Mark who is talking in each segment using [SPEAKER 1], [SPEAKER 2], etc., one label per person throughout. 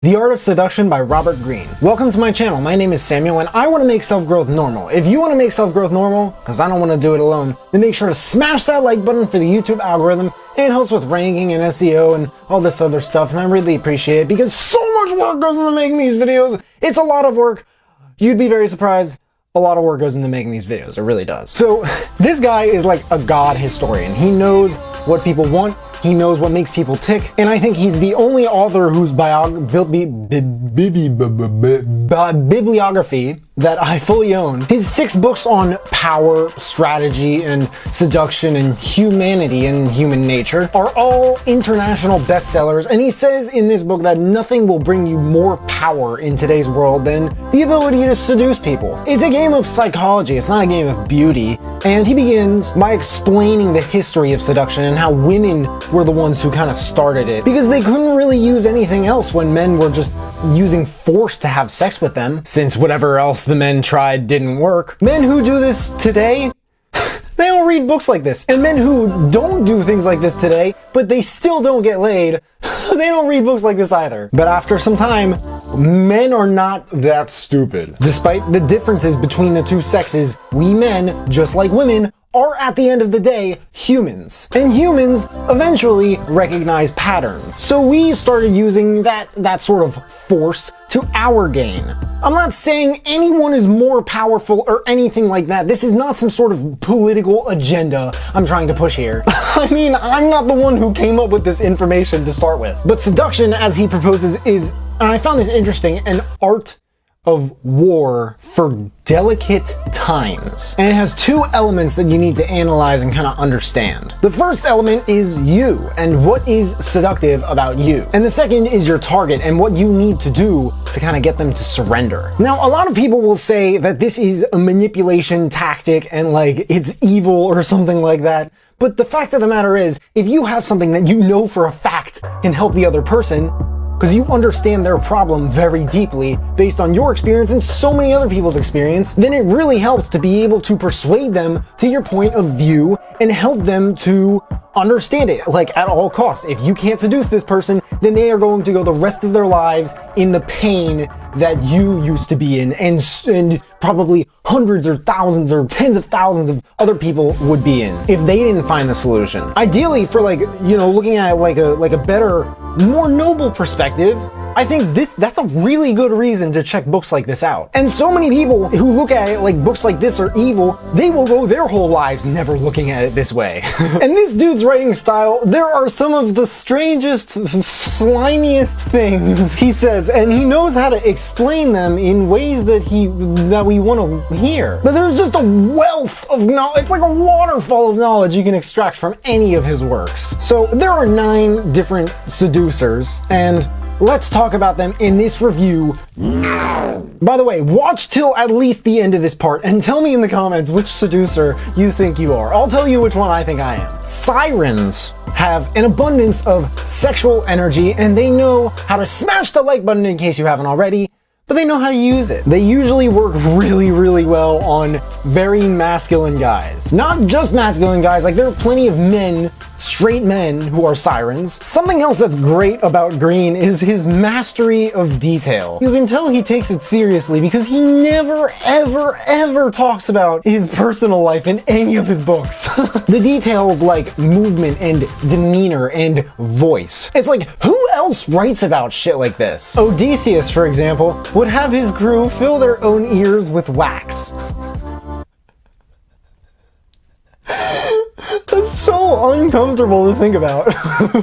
[SPEAKER 1] The Art of Seduction by Robert Greene. Welcome to my channel. My name is Samuel and I want to make self-growth normal. If you want to make self-growth normal, because I don't want to do it alone, then make sure to smash that like button for the YouTube algorithm. It helps with ranking and SEO and all this other stuff, and I really appreciate it because so much work goes into making these videos. It's a lot of work. You'd be very surprised. A lot of work goes into making these videos. It really does. So this guy is like a god historian. He knows what people want. He knows what makes people tick, and I think he's the only author whose bibliography that I fully own. His 6 books on power, strategy, and seduction, and humanity and human nature are all international bestsellers, and he says in this book that nothing will bring you more power in today's world than the ability to seduce people. It's a game of psychology, it's not a game of beauty, and he begins by explaining the history of seduction and how women were the ones who kind of started it, because they couldn't really use anything else when men were just using force to have sex with them, since whatever else the men tried didn't work. Men who do this today, they don't read books like this. And men who don't do things like this today, but they still don't get laid, they don't read books like this either. But after some time, men are not that stupid. Despite the differences between the two sexes, we men, just like women, are at the end of the day humans. And humans eventually recognize patterns. So we started using that sort of force to our gain. I'm not saying anyone is more powerful or anything like that. This is not some sort of political agenda I'm trying to push here. I mean, I'm not the one who came up with this information to start with. But seduction, as he proposes, is, and I found this interesting, an art of war for delicate times. And it has 2 elements that you need to analyze and kind of understand. The first element is you and what is seductive about you. And the second is your target and what you need to do to kind of get them to surrender. Now, a lot of people will say that this is a manipulation tactic and like it's evil or something like that. But the fact of the matter is, if you have something that you know for a fact can help the other person, because you understand their problem very deeply based on your experience and so many other people's experience, then it really helps to be able to persuade them to your point of view and help them to understand it, like at all costs. If you can't seduce this person, then they are going to go the rest of their lives in the pain that you used to be in, and probably hundreds or thousands or tens of thousands of other people would be in if they didn't find the solution. Ideally, for like, you know, looking at like a better, more noble perspective, I think that's a really good reason to check books like this out. And so many people who look at it like books like this are evil, they will go their whole lives never looking at it this way. And this dude's writing style, there are some of the strangest, slimiest things he says, and he knows how to explain them in ways that we want to hear. But there's just a wealth of knowledge, it's like a waterfall of knowledge you can extract from any of his works. So there are 9 different seducers, and let's talk about them in this review now. By the way, watch till at least the end of this part and tell me in the comments which seducer you think you are. I'll tell you which one I think I am. Sirens have an abundance of sexual energy and they know how to smash the like button in case you haven't already, but they know how to use it. They usually work really, really well on very masculine guys. Not just masculine guys, like there are plenty of men, straight men, who are sirens. Something else that's great about Greene is his mastery of detail. You can tell he takes it seriously because he never, ever, ever talks about his personal life in any of his books. The details like movement and demeanor and voice. It's like, who else writes about shit like this? Odysseus, for example, would have his crew fill their own ears with wax. That's so uncomfortable to think about.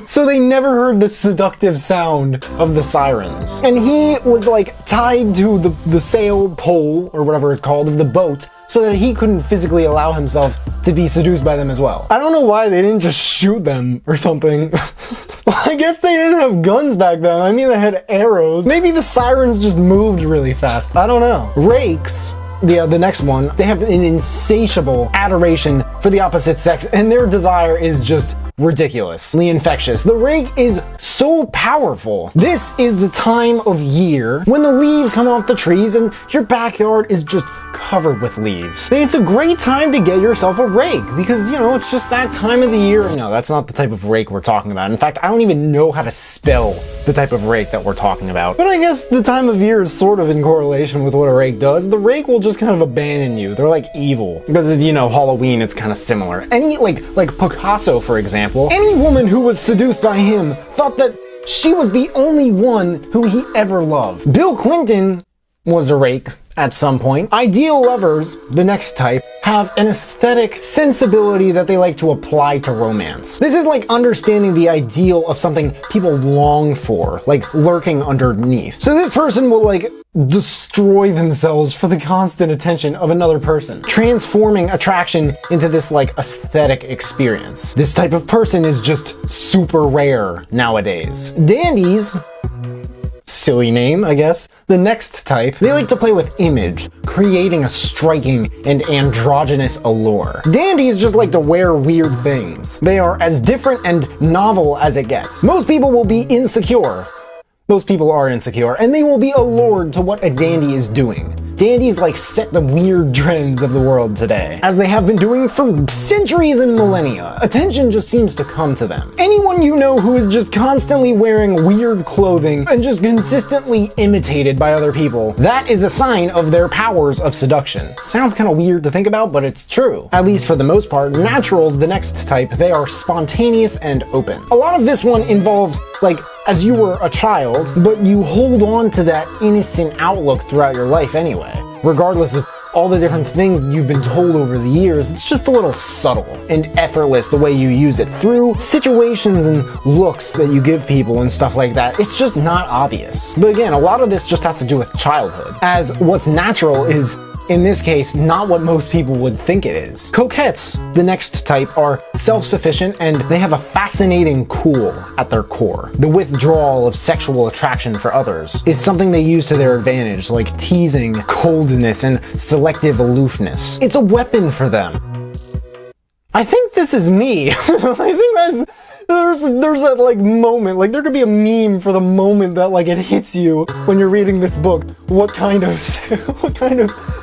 [SPEAKER 1] So they never heard the seductive sound of the sirens. And he was like tied to the sail pole, or whatever it's called, of the boat, so that he couldn't physically allow himself to be seduced by them as well. I don't know why they didn't just shoot them or something. I guess they didn't have guns back then. I mean, they had arrows. Maybe the sirens just moved really fast. I don't know. Rakes, the next one, they have an insatiable adoration for the opposite sex, and their desire is just ridiculously infectious. The rake is so powerful. This is the time of year when the leaves come off the trees and your backyard is just covered with leaves. It's a great time to get yourself a rake because, it's just that time of the year. No, that's not the type of rake we're talking about. In fact, I don't even know how to spell the type of rake that we're talking about. But I guess the time of year is sort of in correlation with what a rake does. The rake will just kind of abandon you. They're like evil. Because of, Halloween, it's kind of similar. Any, like Picasso, for example, any woman who was seduced by him thought that she was the only one who he ever loved. Bill Clinton was a rake at some point. Ideal lovers, the next type, have an aesthetic sensibility that they like to apply to romance. This is like understanding the ideal of something people long for, like lurking underneath. So this person will destroy themselves for the constant attention of another person, transforming attraction into this aesthetic experience. This type of person is just super rare nowadays. Dandies, silly name, I guess. The next type, they like to play with image, creating a striking and androgynous allure. Dandies just like to wear weird things. They are as different and novel as it gets. Most people will be insecure. Most people are insecure, and they will be allured to what a dandy is doing. Dandies set the weird trends of the world today, as they have been doing for centuries and millennia. Attention just seems to come to them. Anyone you know who is just constantly wearing weird clothing and just consistently imitated by other people, that is a sign of their powers of seduction. Sounds kind of weird to think about, but it's true. At least for the most part, naturals, the next type, they are spontaneous and open. A lot of this one involves, as you were a child, but you hold on to that innocent outlook throughout your life anyway. Regardless of all the different things you've been told over the years, it's just a little subtle and effortless the way you use it. Through situations and looks that you give people and stuff like that, it's just not obvious. But again, a lot of this just has to do with childhood, as what's natural is, in this case, not what most people would think it is. Coquettes, the next type, are self-sufficient and they have a fascinating cool at their core. The withdrawal of sexual attraction for others is something they use to their advantage, like teasing, coldness, and selective aloofness. It's a weapon for them. I think this is me. I think there's that moment, there could be a meme for the moment that it hits you when you're reading this book, what kind of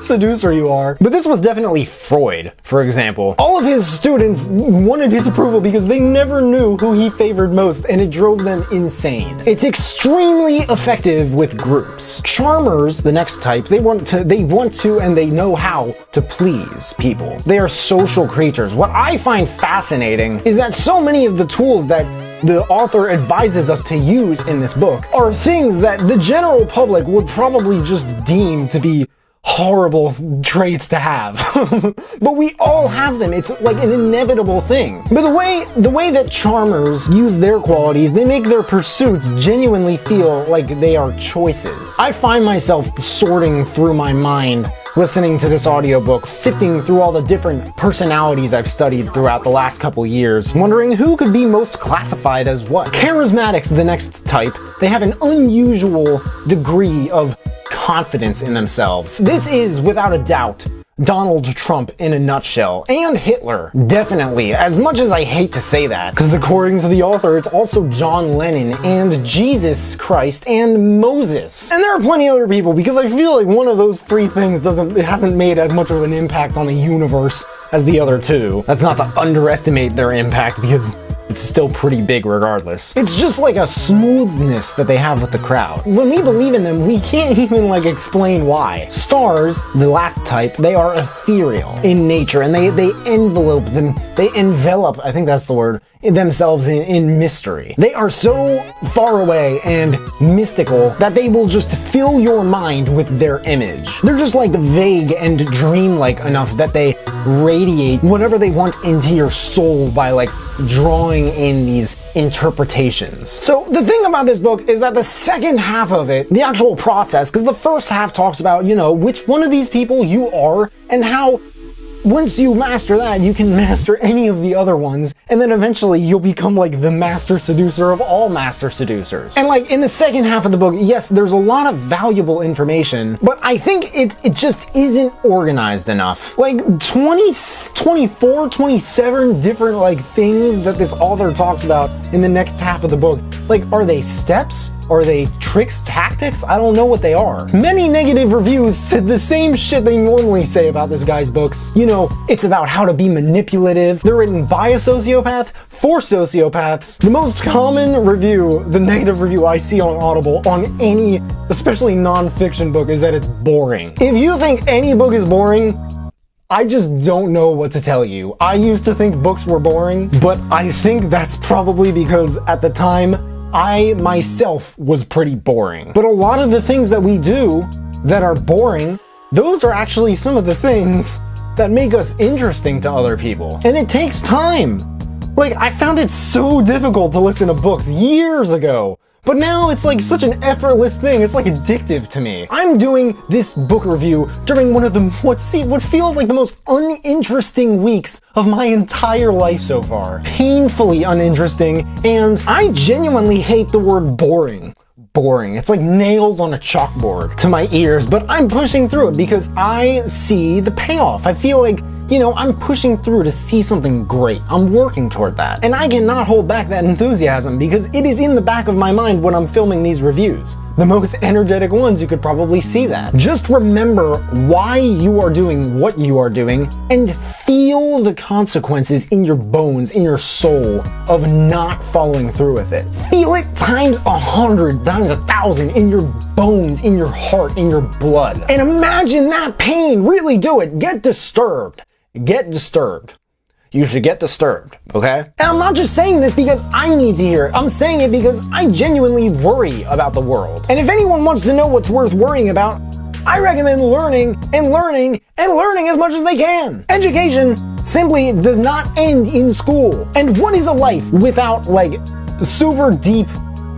[SPEAKER 1] seducer you are. But this was definitely Freud, for example. All of his students wanted his approval because they never knew who he favored most, and it drove them insane. It's extremely effective with groups. Charmers, the next type, they want to and they know how to please people. They are social creatures. What I find fascinating is that so many of the tools that the author advises us to use in this book are things that the general public would probably just deem to be horrible traits to have. But we all have them. It's an inevitable thing. But the way that charmers use their qualities, they make their pursuits genuinely feel like they are choices. I find myself sorting through my mind listening to this audiobook, sifting through all the different personalities I've studied throughout the last couple years, wondering who could be most classified as what. Charismatics, the next type, they have an unusual degree of confidence in themselves. This is, without a doubt, Donald Trump in a nutshell, and Hitler, definitely, as much as I hate to say that, because according to the author, it's also John Lennon, and Jesus Christ, and Moses. And there are plenty of other people, because I feel like one of those three things hasn't made as much of an impact on the universe as the other two. That's not to underestimate their impact, because it's still pretty big regardless. It's just a smoothness that they have with the crowd. When we believe in them, we can't even explain why. Stars, the last type, they are ethereal in nature, and they envelop, I think that's the word, themselves in mystery. They are so far away and mystical that they will just fill your mind with their image. They're just vague and dreamlike enough that they radiate whatever they want into your soul by drawing in these interpretations. So the thing about this book is that the second half of it, the actual process, because the first half talks about, which one of these people you are and how once you master that, you can master any of the other ones, and then eventually you'll become like the master seducer of all master seducers. And like in the second half of the book, yes, there's a lot of valuable information, but I think it just isn't organized enough. Like 24, 27 different like things that this author talks about in the next half of the book. Like, are they steps? Are they tricks, tactics? I don't know what they are. Many negative reviews said the same shit they normally say about this guy's books. You know, it's about how to be manipulative. They're written by a sociopath for sociopaths. The most common review, the negative review I see on Audible on any, especially non-fiction book, is that it's boring. If you think any book is boring, I just don't know what to tell you. I used to think books were boring, but I think that's probably because at the time, I myself was pretty boring. But a lot of the things that we do that are boring, those are actually some of the things that make us interesting to other people. And it takes time. Like, I found it so difficult to listen to books years ago. But now it's like such an effortless thing, it's like addictive to me. I'm doing this book review during one of the, what feels like the most uninteresting weeks of my entire life so far. Painfully uninteresting, and I genuinely hate the word boring. Boring. It's like nails on a chalkboard to my ears, but I'm pushing through it because I see the payoff. I feel like, you know, I'm pushing through to see something great. I'm working toward that. And I cannot hold back that enthusiasm because it is in the back of my mind when I'm filming these reviews. The most energetic ones, you could probably see that. Just remember why you are doing what you are doing and feel the consequences in your bones, in your soul of not following through with it. Feel it times 100, times 1,000 in your bones, in your heart, in your blood. And imagine that pain. Really do it. Get disturbed. Get disturbed. You should get disturbed, okay? And I'm not just saying this because I need to hear it. I'm saying it because I genuinely worry about the world. And if anyone wants to know what's worth worrying about, I recommend learning and learning and learning as much as they can. Education simply does not end in school. And what is a life without like super deep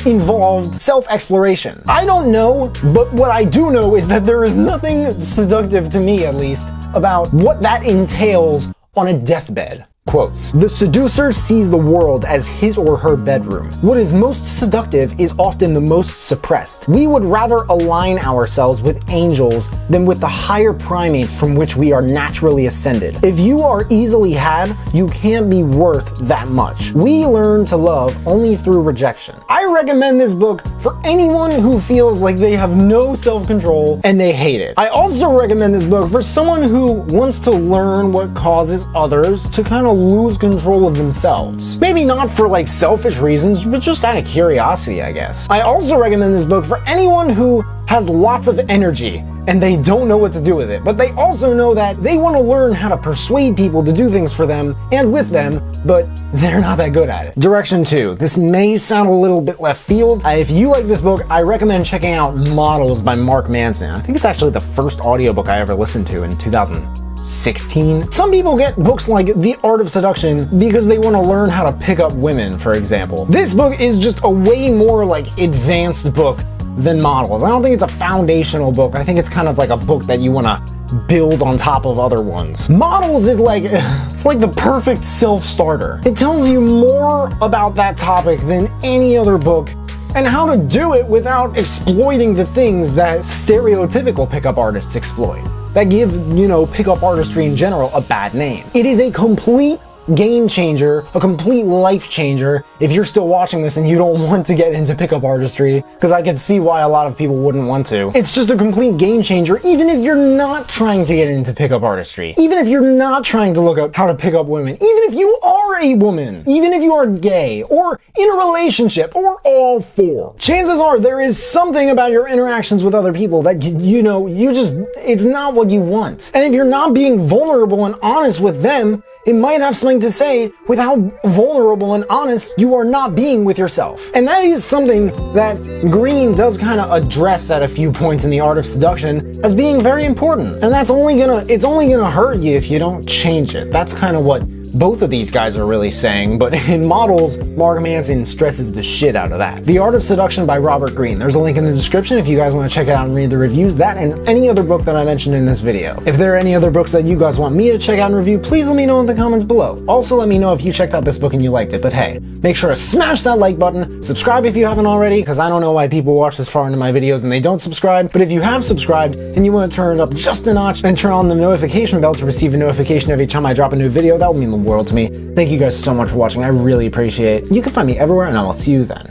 [SPEAKER 1] involved self-exploration? I don't know, but what I do know is that there is nothing seductive to me, at least, about what that entails on a deathbed. Quotes. The seducer sees the world as his or her bedroom. What is most seductive is often the most suppressed. We would rather align ourselves with angels than with the higher primates from which we are naturally ascended. If you are easily had, you can't be worth that much. We learn to love only through rejection. I recommend this book for anyone who feels like they have no self-control and they hate it. I also recommend this book for someone who wants to learn what causes others to kind of lose control of themselves. Maybe not for like selfish reasons, but just out of curiosity, I guess. I also recommend this book for anyone who has lots of energy and they don't know what to do with it, but they also know that they want to learn how to persuade people to do things for them and with them, but they're not that good at it. Direction 2. This may sound a little bit left field. If you like this book, I recommend checking out Models by Mark Manson. I think it's actually the first audiobook I ever listened to in 2016. Some people get books like The Art of Seduction because they want to learn how to pick up women, for example. This book is just a way more like advanced book than Models. I don't think it's a foundational book. I think it's kind of like a book that you want to build on top of other ones. Models is like, it's like the perfect self-starter. It tells you more about that topic than any other book and how to do it without exploiting the things that stereotypical pickup artists exploit, that give, you know, pickup artistry in general a bad name. It is a complete game changer, a complete life changer if you're still watching this and you don't want to get into pickup artistry, because I can see why a lot of people wouldn't want to. It's just a complete game changer even if you're not trying to get into pickup artistry, even if you're not trying to look up how to pick up women, even if you are a woman, even if you are gay or in a relationship or all four. Chances are there is something about your interactions with other people that it's not what you want. And if you're not being vulnerable and honest with them, it might have something to say with how vulnerable and honest you are not being with yourself. And that is something that Greene does kind of address at a few points in The Art of Seduction as being very important. And it's only gonna hurt you if you don't change it. That's kind of what both of these guys are really saying, but in Models, Mark Manson stresses the shit out of that. The Art of Seduction by Robert Greene. There's a link in the description if you guys want to check it out and read the reviews. That and any other book that I mentioned in this video. If there are any other books that you guys want me to check out and review, please let me know in the comments below. Also, let me know if you checked out this book and you liked it. But hey, make sure to smash that like button, subscribe if you haven't already, because I don't know why people watch this far into my videos and they don't subscribe. But if you have subscribed and you want to turn it up just a notch and turn on the notification bell to receive a notification every time I drop a new video, that would mean the world to me. Thank you guys so much for watching. I really appreciate it. You can find me everywhere, and I will see you then.